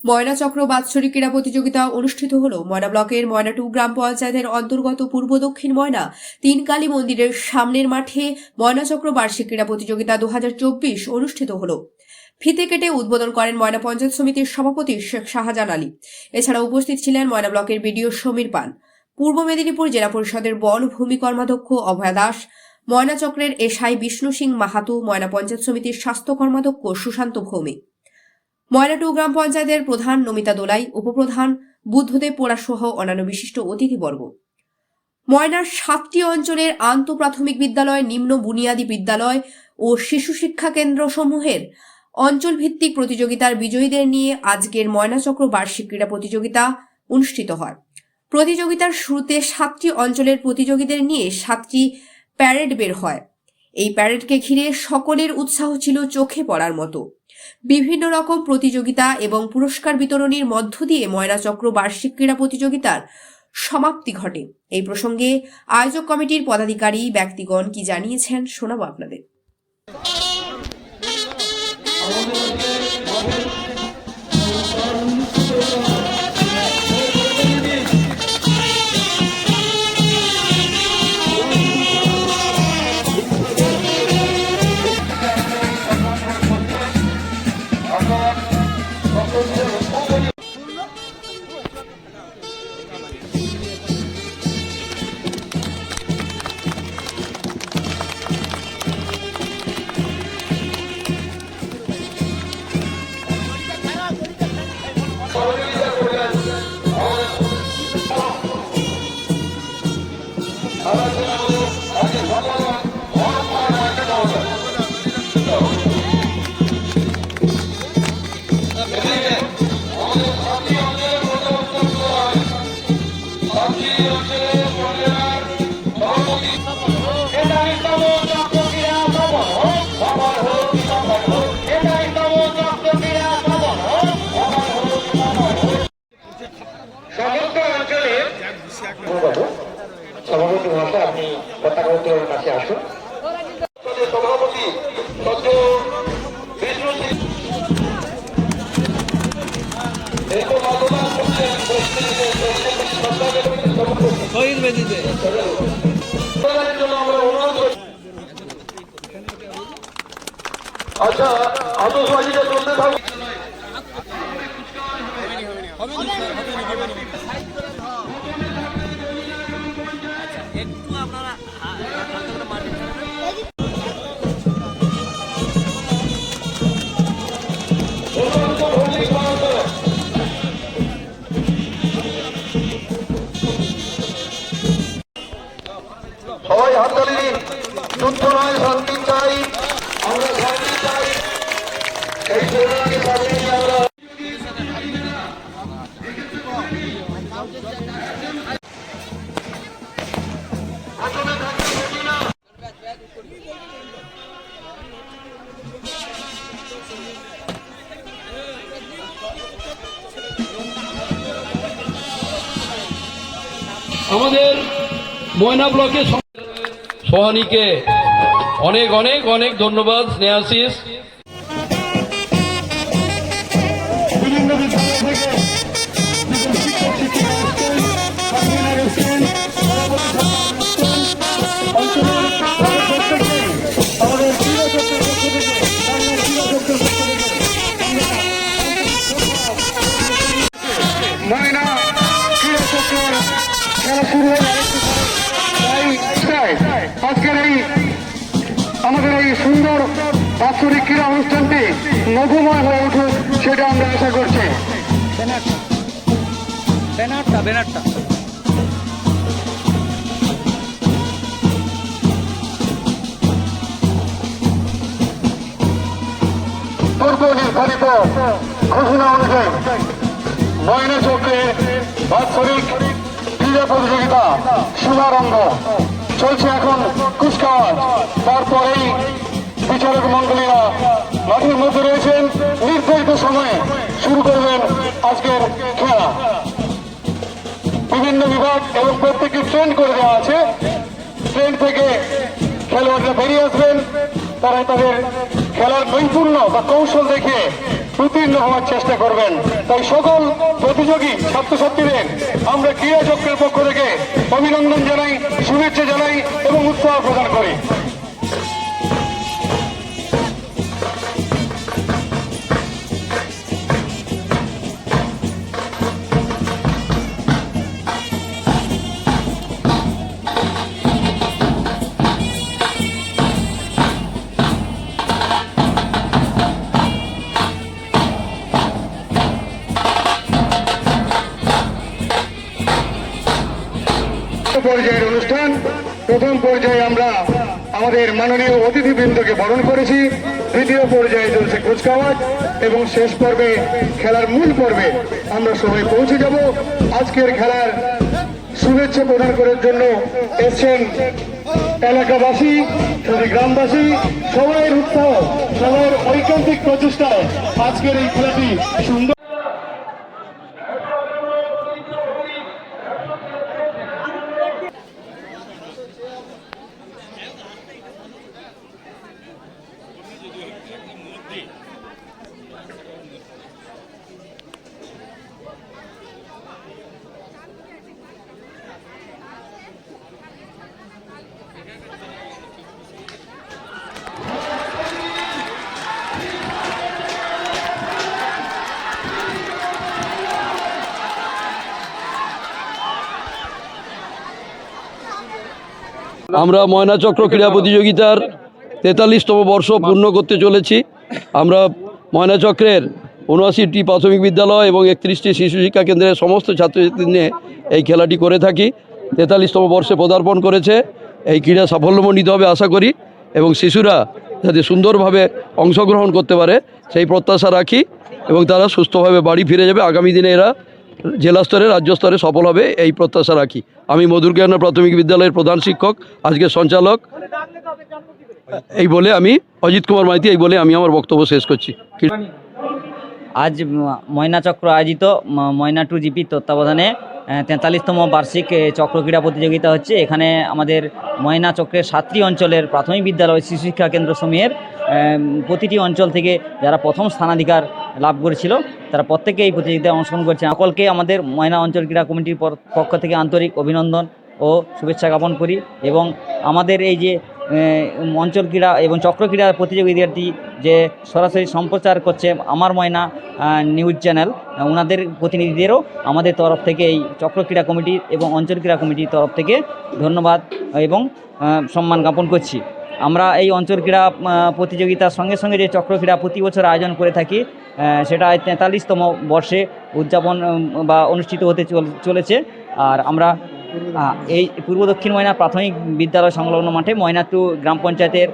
ময়না চক্র বাৎসরিক ক্রীড়া প্রতিযোগিতা অনুষ্ঠিত হল ময়না ব্লকের ময়না 2 গ্রাম পঞ্চায়েতের অন্তর্গত পূর্ব দক্ষিণ ময়না তিন কালী মন্দিরের সামনের মাঠে ময়না চক্র বার্ষিক ক্রীড়া প্রতিযোগিতা 2024 অনুষ্ঠিত হল। ফিতে কেটে উদ্বোধন করেন ময়না পঞ্চায়েত সমিতির সভাপতি শেখ শাহজাহান আলী। এছাড়া উপস্থিত ছিলেন ময়না ব্লকের বিডিও সমীর পান, পূর্ব মেদিনীপুর জেলা পরিষদের বনভূমি কর্মাধ্যক্ষ অভয়া দাস, ময়না চক্রের এসআই বিষ্ণু সিং মাহাতো, ময়না পঞ্চায়েত সমিতির স্বাস্থ্য কর্মাধ্যক্ষ সুশান্ত ভৌমিক, ময়না 2 গ্রাম পঞ্চায়েতের প্রধান নমিতা দোলাই, উপপ্রধান বুদ্ধদেব পোড়া সহ অন্যান্য বিশিষ্ট অতিথিবর্গ। ময়নার 7টি অঞ্চলের আন্তঃপ্রাথমিক বিদ্যালয়, নিম্ন বুনিয়াদী বিদ্যালয় ও শিশু শিক্ষা কেন্দ্র সমূহের অঞ্চল ভিত্তিক প্রতিযোগিতার বিজয়ীদের নিয়ে আজকের ময়না চক্র বার্ষিক ক্রীড়া প্রতিযোগিতা অনুষ্ঠিত হয়। প্রতিযোগিতার শুরুতে 7টি অঞ্চলের প্রতিযোগীদের নিয়ে 7টি প্যারেড বের হয়। এই প্যারেডকে ঘিরে সকলের উৎসাহ ছিল চোখে পড়ার মতো। বিভিন্ন রকম প্রতিযোগিতা এবং পুরস্কার বিতরণের মধ্য দিয়ে ময়না চক্র বার্ষিক ক্রীড়া প্রতিযোগিতার সমাপ্তি ঘটে। এই প্রসঙ্গে আয়োজক কমিটির পদাধিকারী ব্যক্তিগণ কি জানিয়েছেন শোনাবো আপনাদের। সভাপতি মহাশয়, আপনি পতাকা উত্তোলনের কাছে আসুন। সভাপতি আচ্ছা, আতশবাজিটা চলতে থাকুন। সবাই হাততালি দিন। যুদ্ধ নয়, শান্তি চাই, আমরা শান্তি চাই। এই প্রোগ্রামকে সামনে নিয়ে আমরা আমাদের ময়না ব্লকের সোহানীকে অনেক অনেক অনেক ধন্যবাদ, স্নেহাশিস। ময়না ক্রীড়া চক্রের খেলা শুরু হয়ে আজকের আমাদের এই সুন্দর বাৎসরিক ক্রীড়া অনুষ্ঠানটি মধুময় হয়ে উঠুক, সেটা আমরা আশা করছি। পূর্ব নির্ধারিত ঘোষণা অনুযায়ী ময়না চক্রে বাৎসরিক ক্রীড়া প্রতিযোগিতা শুভারম্ভ চলছে। এখন কুচকাওয়াজ, তারপরেই বিচারক মন্ডলীরা মাঠের মধ্যে রয়েছেন। নির্ধারিত সময়ে শুরু করবেন আজকের খেলা। বিভিন্ন বিভাগ এবং প্রত্যেককে ট্রেন করে দেওয়া আছে। ট্রেন থেকে খেলোয়াড়রা বেরিয়ে আসবেন, তারা তাদের খেলার নৈপুণ্য বা কৌশল দেখে উত্তীর্ণ হওয়ার চেষ্টা করবেন। তাই সকল প্রতিযোগী ছাত্রছাত্রীদের আমরা ক্রীড়া চক্রের পক্ষ থেকে অভিনন্দন জানাই, শুভেচ্ছা জানাই এবং উৎসাহ প্রদান করি। পর্যায়ের অনুষ্ঠান, প্রথম পর্যায়ে আমরা আমাদের মাননীয় অতিথিবৃন্দকে বরণ করেছি, দ্বিতীয় পর্যায়ে চলছে কুচকাওয়াজ এবং শেষ পর্বে খেলার মূল পর্বে আমরা সবাই পৌঁছে যাব। আজকের খেলার শুভেচ্ছা প্রদান করার জন্য এসছেন এলাকাবাসী, গ্রামবাসী, সবাই উৎসাহ, সবার ঐকান্তিক প্রচেষ্টায় আজকের এই খেলাটি সুন্দর। আমরা ময়নাচক্র ক্রীড়া প্রতিযোগিতার 43তম বর্ষ পূর্ণ করতে চলেছি। আমরা ময়নাচক্রের ৭৯টি প্রাথমিক বিদ্যালয় এবং 31টি শিশু শিক্ষা কেন্দ্রের সমস্ত ছাত্রছাত্রী নিয়ে এই খেলাটি করে থাকি। 43তম বর্ষে পদার্পণ করেছে। এই ক্রীড়া সাফল্যমণ্ডিত হবে আশা করি এবং শিশুরা যাতে সুন্দরভাবে অংশগ্রহণ করতে পারে সেই প্রত্যাশা রাখি এবং তারা সুস্থভাবে বাড়ি ফিরে যাবে। আগামী দিনে এরা জেলা স্তরে, রাজ্য স্তরে সফল হবে এই প্রত্যাশা রাখি। আমি মধুরজ্ঞান প্রাথমিক বিদ্যালয়ের প্রধান শিক্ষক, আজকের সঞ্চালক, এই বলে আমি অজিত কুমার মাইতি, এই বলে আমি আমার বক্তব্য শেষ করছি। আজ ময়নাচক্র আয়োজিত ময়না টু জিপির তত্ত্বাবধানে 43তম বার্ষিক চক্র ক্রীড়া প্রতিযোগিতা হচ্ছে। এখানে আমাদের ময়না চক্রের 7টি অঞ্চলের প্রাথমিক বিদ্যালয় শিশু শিক্ষা কেন্দ্র সমূহের প্রতিটি অঞ্চল থেকে যারা প্রথম স্থানাধিকার লাভ করেছিল তারা প্রত্যেকে এই প্রতিযোগিতায় অংশগ্রহণ করছে। সকলকে আমাদের ময়না অঞ্চল ক্রীড়া কমিটির পক্ষ থেকে আন্তরিক অভিনন্দন ও শুভেচ্ছা জ্ঞাপন করি এবং আমাদের এই যে অঞ্চল ক্রীড়া এবং চক্র ক্রীড়া প্রতিযোগিতাটি যে সরাসরি সম্প্রচার করছে আমার ময়না নিউজ চ্যানেল, ওনাদের প্রতিনিধিদেরও আমাদের তরফ থেকে এই চক্র ক্রীড়া কমিটি এবং অঞ্চল ক্রীড়া কমিটির তরফ থেকে ধন্যবাদ এবং সম্মান জ্ঞাপন করছি। আমরা এই অঞ্চল ক্রীড়া প্রতিযোগিতার সঙ্গে সঙ্গে যে চক্র ক্রীড়া প্রতি বছর আয়োজন করে থাকি সেটা 43তম বর্ষে উদযাপন বা অনুষ্ঠিত হতে চলেছে। আর আমরা এই পূর্ব দক্ষিণ ময়না প্রাথমিক বিদ্যালয় সংলগ্ন মাঠে ময়না টু গ্রাম পঞ্চায়েতের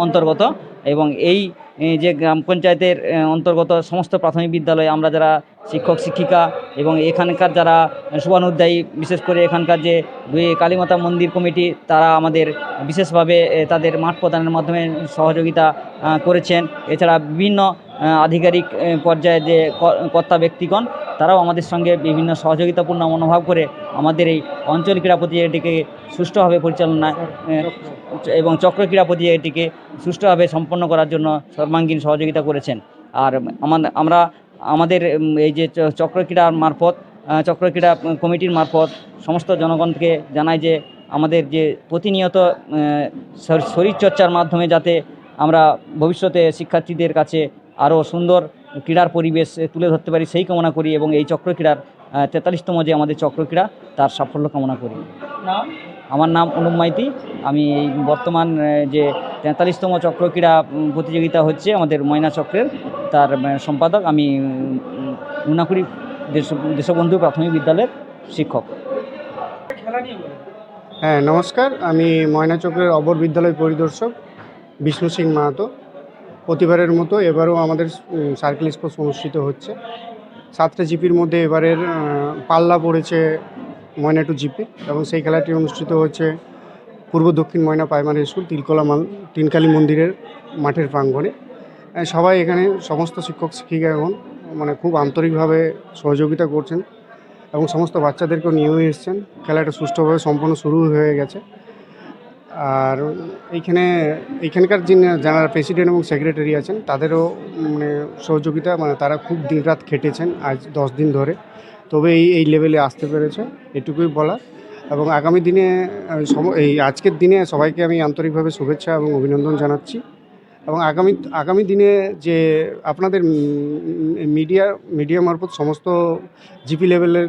অন্তর্গত এবং এই যে গ্রাম পঞ্চায়েতের অন্তর্গত সমস্ত প্রাথমিক বিদ্যালয়ে আমরা যারা শিক্ষক শিক্ষিকা এবং এখানকার যারা শুভানুধ্যায়ী, বিশেষ করে এখানকার যে কালীমাতা মন্দির কমিটি, তারা আমাদের বিশেষভাবে তাদের মাঠ প্রদানের মাধ্যমে সহযোগিতা করেছেন। এছাড়া বিভিন্ন আধিকারিক পর্যায়ে যে কর্তা ব্যক্তিগণ তারাও আমাদের সঙ্গে বিভিন্ন সহযোগিতাপূর্ণ মনোভাব করে আমাদের এই অঞ্চল ক্রীড়া প্রতিযোগিতাটিকে সুষ্ঠুভাবে পরিচালনা এবং চক্র ক্রীড়া প্রতিযোগিতাটিকে সুষ্ঠুভাবে সম্পন্ন করার জন্য সর্বাঙ্গীন সহযোগিতা করেছেন। আর আমরা আমাদের এই যে চক্র ক্রীড়ার মারফত, চক্র ক্রীড়া কমিটির মারফত সমস্ত জনগণকে জানাই যে আমাদের যে প্রতিনিয়ত শরীরচর্চার মাধ্যমে যাতে আমরা ভবিষ্যতে শিক্ষার্থীদের কাছে আরও সুন্দর ক্রীড়ার পরিবেশ তুলে ধরতে পারি সেই কামনা করি এবং এই চক্র ক্রীড়ার 43তম যে আমাদের চক্র ক্রীড়া তার সাফল্য কামনা করি। আমার নাম অনুপ মাইতি। আমি এই বর্তমান যে 43তম চক্র ক্রীড়া প্রতিযোগিতা হচ্ছে আমাদের ময়না চক্রের তার সম্পাদক। আমি নুনাকুড়ি দেশবন্ধু প্রাথমিক বিদ্যালয়ের শিক্ষক। হ্যাঁ, নমস্কার। আমি ময়না চক্রের অপর বিদ্যালয় পরিদর্শক বিষ্ণু সিং মাহাতো। প্রতিবারের মতো এবারও আমাদের সার্কেল স্পোর্টস অনুষ্ঠিত হচ্ছে। 7টা জিপির মধ্যে এবারের পাল্লা পড়েছে ময়না টু জিপি এবং সেই খেলাটি অনুষ্ঠিত হচ্ছে পূর্ব দক্ষিণ ময়না প্রাইমারি স্কুল তিনকালী মন্দিরের মাঠের প্রাঙ্গণে। সবাই এখানে সমস্ত শিক্ষক শিক্ষিকাগণ খুব আন্তরিকভাবে সহযোগিতা করছেন এবং সমস্ত বাচ্চাদেরকেও নিয়েও এসছেন। খেলাটা সুষ্ঠুভাবে সম্পন্ন শুরু হয়ে গেছে। আর এইখানকার যারা প্রেসিডেন্ট এবং সেক্রেটারি আছেন তাদেরও মানে সহযোগিতা, মানে তারা খুব দিনরাত খেটেছেন আজ 10 দিন ধরে, তবে এই লেভেলে আসতে পেরেছে, এটুকুই বলা। এবং আগামী দিনে এই আজকের দিনে সবাইকে আমি আন্তরিকভাবে শুভেচ্ছা এবং অভিনন্দন জানাচ্ছি। এবং আগামী দিনে যে আপনাদের মিডিয়া মারফত সমস্ত জিপি লেভেলের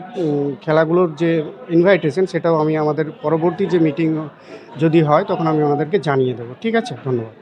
খেলাগুলোর যে ইনভাইটেশন, সেটাও আমি আমাদের পরবর্তী যে মিটিং যদি হয় তখন আমি ওনাদেরকে জানিয়ে দেবো। ঠিক আছে, ধন্যবাদ।